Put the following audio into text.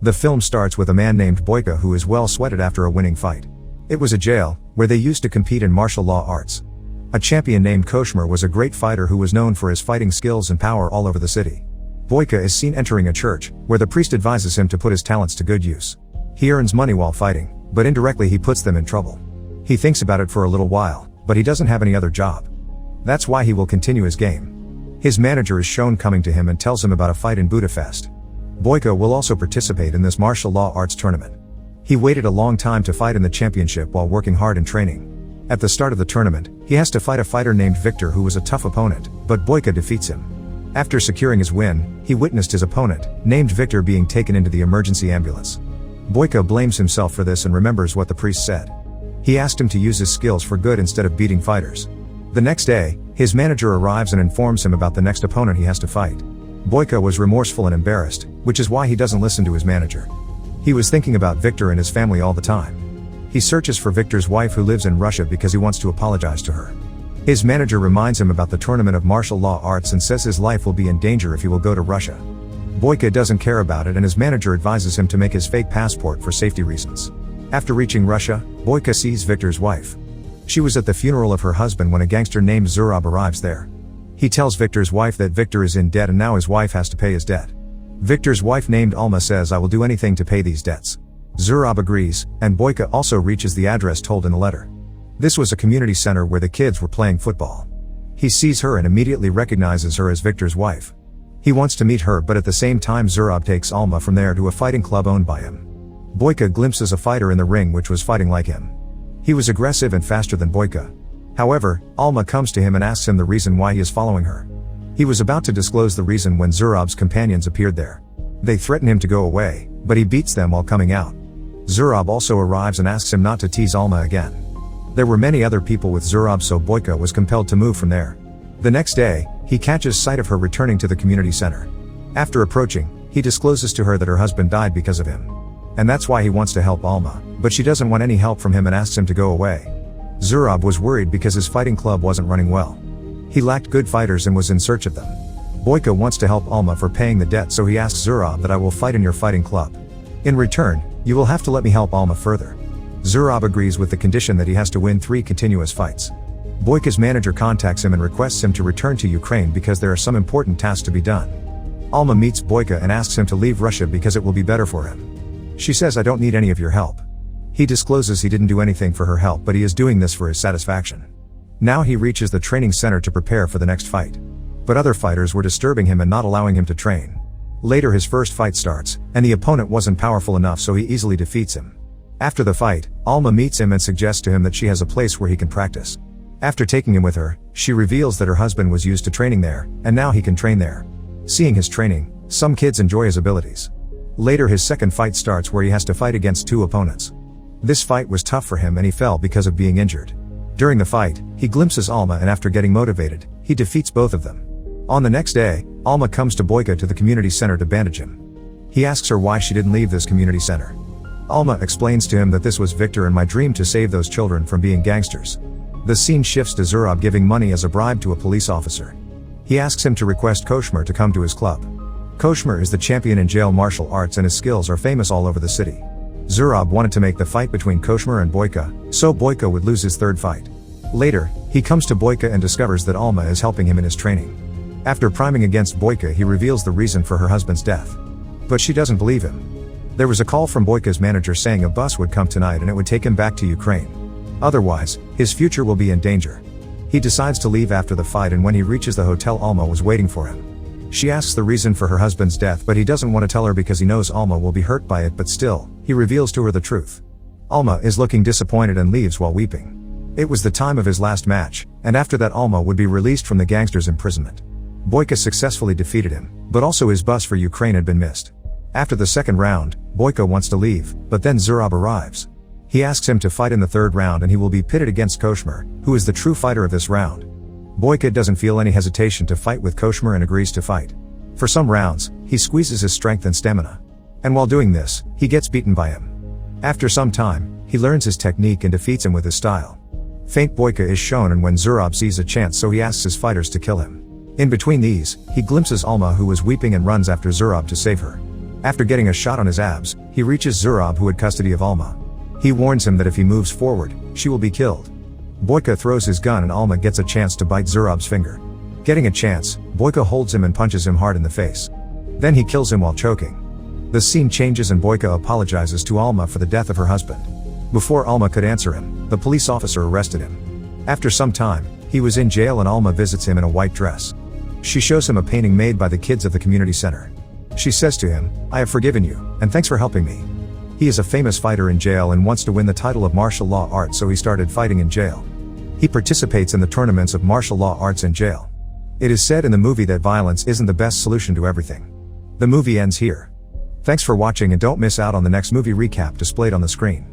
The film starts with a man named Boyka who is well sweated after a winning fight. It was a jail, where they used to compete in martial law arts. A champion named Koshmer was a great fighter who was known for his fighting skills and power all over the city. Boyka is seen entering a church, where the priest advises him to put his talents to good use. He earns money while fighting, but indirectly he puts them in trouble. He thinks about it for a little while, but he doesn't have any other job. That's why he will continue his game. His manager is shown coming to him and tells him about a fight in Budapest. Boyka will also participate in this martial law arts tournament. He waited a long time to fight in the championship while working hard in training. At the start of the tournament, he has to fight a fighter named Victor who was a tough opponent, but Boyka defeats him. After securing his win, he witnessed his opponent, named Victor, being taken into the emergency ambulance. Boyka blames himself for this and remembers what the priest said. He asked him to use his skills for good instead of beating fighters. The next day, his manager arrives and informs him about the next opponent he has to fight. Boyka was remorseful and embarrassed, which is why he doesn't listen to his manager. He was thinking about Victor and his family all the time. He searches for Victor's wife who lives in Russia because he wants to apologize to her. His manager reminds him about the tournament of martial law arts and says his life will be in danger if he will go to Russia. Boyka doesn't care about it and his manager advises him to make his fake passport for safety reasons. After reaching Russia, Boyka sees Victor's wife. She was at the funeral of her husband when a gangster named Zurab arrives there. He tells Victor's wife that Victor is in debt and now his wife has to pay his debt. Victor's wife named Alma says, "I will do anything to pay these debts." Zurab agrees, and Boyka also reaches the address told in the letter. This was a community center where the kids were playing football. He sees her and immediately recognizes her as Victor's wife. He wants to meet her, but at the same time Zurab takes Alma from there to a fighting club owned by him. Boyka glimpses a fighter in the ring which was fighting like him. He was aggressive and faster than Boyka. However, Alma comes to him and asks him the reason why he is following her. He was about to disclose the reason when Zurab's companions appeared there. They threaten him to go away, but he beats them while coming out. Zurab also arrives and asks him not to tease Alma again. There were many other people with Zurab, so Boyka was compelled to move from there. The next day, he catches sight of her returning to the community center. After approaching, he discloses to her that her husband died because of him. And that's why he wants to help Alma, but she doesn't want any help from him and asks him to go away. Zurab was worried because his fighting club wasn't running well. He lacked good fighters and was in search of them. Boyka wants to help Alma for paying the debt, so he asks Zurab that I will fight in your fighting club. In return, you will have to let me help Alma further. Zurab agrees with the condition that he has to win 3 continuous fights. Boyka's manager contacts him and requests him to return to Ukraine because there are some important tasks to be done. Alma meets Boyka and asks him to leave Russia because it will be better for him. She says, "I don't need any of your help." He discloses he didn't do anything for her help, but he is doing this for his satisfaction. Now he reaches the training center to prepare for the next fight. But other fighters were disturbing him and not allowing him to train. Later his first fight starts, and the opponent wasn't powerful enough, so he easily defeats him. After the fight, Alma meets him and suggests to him that she has a place where he can practice. After taking him with her, she reveals that her husband was used to training there, and now he can train there. Seeing his training, some kids enjoy his abilities. Later his second fight starts where he has to fight against 2 opponents. This fight was tough for him and he fell because of being injured. During the fight, he glimpses Alma and after getting motivated, he defeats both of them. On the next day, Alma comes to Boyka to the community center to bandage him. He asks her why she didn't leave this community center. Alma explains to him that this was Victor and my dream to save those children from being gangsters. The scene shifts to Zurab giving money as a bribe to a police officer. He asks him to request Koshmer to come to his club. Koshmer is the champion in jail martial arts and his skills are famous all over the city. Zurab wanted to make the fight between Koshmer and Boyka, so Boyka would lose his third fight. Later, he comes to Boyka and discovers that Alma is helping him in his training. After priming against Boyka, he reveals the reason for her husband's death. But she doesn't believe him. There was a call from Boyka's manager saying a bus would come tonight and it would take him back to Ukraine. Otherwise, his future will be in danger. He decides to leave after the fight, and when he reaches the hotel, Alma was waiting for him. She asks the reason for her husband's death, but he doesn't want to tell her because he knows Alma will be hurt by it, but still, he reveals to her the truth. Alma is looking disappointed and leaves while weeping. It was the time of his last match, and after that Alma would be released from the gangster's imprisonment. Boyka successfully defeated him, but also his bus for Ukraine had been missed. After the second round, Boyka wants to leave, but then Zurab arrives. He asks him to fight in the third round and he will be pitted against Koshmer, who is the true fighter of this round. Boyka doesn't feel any hesitation to fight with Koshmer and agrees to fight. For some rounds, he squeezes his strength and stamina. And while doing this, he gets beaten by him. After some time, he learns his technique and defeats him with his style. Faint Boyka is shown, and when Zurab sees a chance, so he asks his fighters to kill him. In between these, he glimpses Alma, who was weeping, and runs after Zurab to save her. After getting a shot on his abs, he reaches Zurab, who had custody of Alma. He warns him that if he moves forward, she will be killed. Boyka throws his gun and Alma gets a chance to bite Zurab's finger. Getting a chance, Boyka holds him and punches him hard in the face. Then he kills him while choking. The scene changes and Boyka apologizes to Alma for the death of her husband. Before Alma could answer him, the police officer arrested him. After some time, he was in jail and Alma visits him in a white dress. She shows him a painting made by the kids of the community center. She says to him, "I have forgiven you, and thanks for helping me." He is a famous fighter in jail and wants to win the title of martial law arts, so he started fighting in jail. He participates in the tournaments of martial law arts in jail. It is said in the movie that violence isn't the best solution to everything. The movie ends here. Thanks for watching and don't miss out on the next movie recap displayed on the screen.